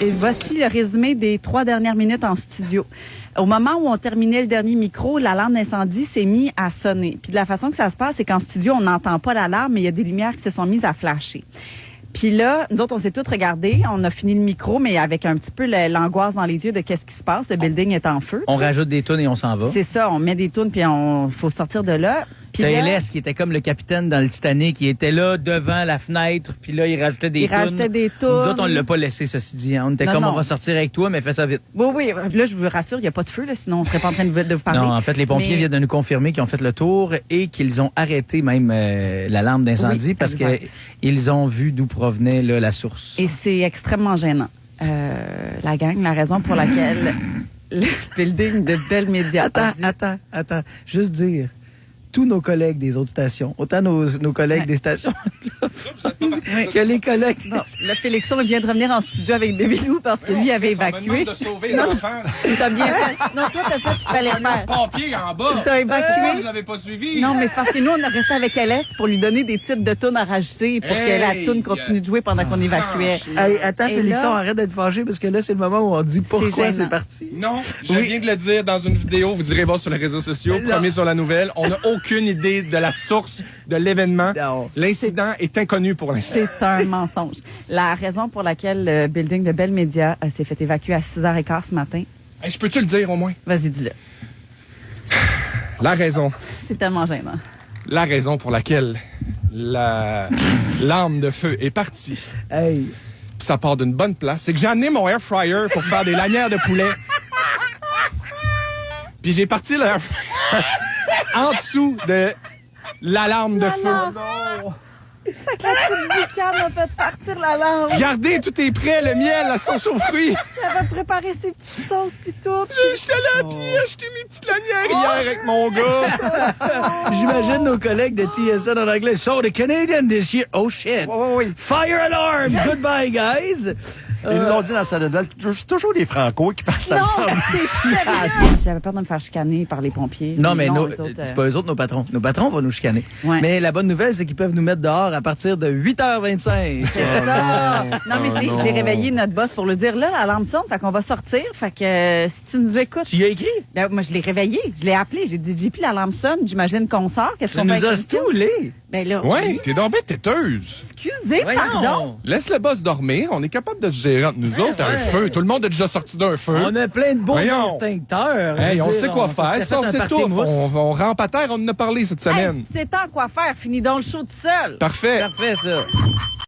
Et voici le résumé des 3 dernières minutes en studio. Au moment où on terminait le dernier micro, l'alarme d'incendie s'est mise à sonner. Puis de la façon que ça se passe, c'est qu'en studio, on n'entend pas l'alarme, mais il y a des lumières qui se sont mises à flasher. Puis là, nous autres, on s'est tous regardés. On a fini le micro, mais avec un petit peu l'angoisse dans les yeux de qu'est-ce qui se passe. Le building est en feu. On rajoute des tunes et on s'en va. C'est ça, on met des tunes puis faut sortir de là. Puis là, LS qui était comme le capitaine dans le Titanic, il était là devant la fenêtre, puis là il rajoutait des tunes. Il rajoutait des tunes. Nous autres, on l'a pas laissé, ceci dit. On était on va sortir avec toi, mais fais ça vite. Oui. Là, je vous rassure, il n'y a pas de feu, là, sinon on serait pas en train de vous parler. Non, en fait, les pompiers viennent de nous confirmer qu'ils ont fait le tour et qu'ils ont arrêté même l'alarme d'incendie parce qu'ils ont vu d'où provenait là, la source. Et c'est extrêmement gênant. La gang, la raison pour laquelle le building de Bell Media... Attends. Juste dire... Tous nos collègues des autres stations, autant nos collègues des stations que les collègues. Bon, là, Félixon vient de revenir en studio avec Bébé-Lou parce que lui avait évacué. On me demande de sauver les enfants. T'as bien fait. Non, toi, t'as fait ce qu'il fallait faire. Pompier en bas. T'as évacué. Vous l'avez pas suivi. Non, mais c'est parce que nous, on a resté avec LS pour lui donner des titres de tunes à rajouter pour que la tune continue de jouer pendant qu'on évacuait. Hey, attends, Et Félixon, là, arrête d'être fâché parce que là, c'est le moment où on dit pourquoi gênant. c'est parti. Non, je viens de le dire dans une vidéo. Vous irez voir sur les réseaux sociaux. Premier sur la nouvelle. On n'a aucune idée de la source de l'événement. L'incident est inconnu pour l'instant. C'est un mensonge. La raison pour laquelle le building de Bell Media s'est fait évacuer à 6h15 ce matin. Hey, je peux-tu le dire au moins? Vas-y, dis-le. La raison. C'est tellement gênant. La raison pour laquelle la l'arme de feu est partie. Hey. Ça part d'une bonne place. C'est que j'ai amené mon air fryer pour faire des lanières de poulet. Puis j'ai parti l'air fryer en dessous de l'alarme de feu. Fait que la petite boucane a fait partir l'alarme. Regardez, tout est prêt, le miel, la sauce aux fruits. Elle avait préparé ses petites sauces pis tout. J'étais allé à pied acheter mes petites lanières hier avec mon gars. J'imagine nos collègues de TSN en anglais. So, the Canadian this year. Oh shit. Oui. Fire alarm. Goodbye, guys. Ils l'ont dit dans sa nouvelle. C'est toujours les Franco qui partent Non, là-dedans. t'es sérieux? J'avais peur de me faire chicaner par les pompiers. Non, mais eux nous, autres, c'est pas eux autres, nos patrons. Nos patrons vont nous chicaner. Ouais. Mais la bonne nouvelle, c'est qu'ils peuvent nous mettre dehors à partir de 8h25. C'est ça. Non, mais je l'ai réveillé, notre boss, pour lui dire, là, l'alarme sonne, fait qu'on va sortir. Fait que si tu nous écoutes... Tu y as écrit? Ben, moi, je l'ai réveillé. Je l'ai appelé. J'ai dit, JP, l'alarme sonne. J'imagine qu'on sort. Qu'est-ce Tu qu'on fait nous as avec Christian? stoulés. Ben là... Ouais, t'es donc bien têteuse. Excusez, pardon. Laisse le boss dormir. On est capable de se gérer entre nous autres. Un feu. Tout le monde est déjà sorti d'un feu. On a plein de beaux Voyons. extincteurs. Hey, Je on veux sait dire, quoi s'est faire. fait Ça, un c'est party tout. mousse. On rampe à terre. On en a parlé cette semaine. Hey, c'est temps quoi faire. Finis donc le show tout seul. Parfait. Parfait, ça.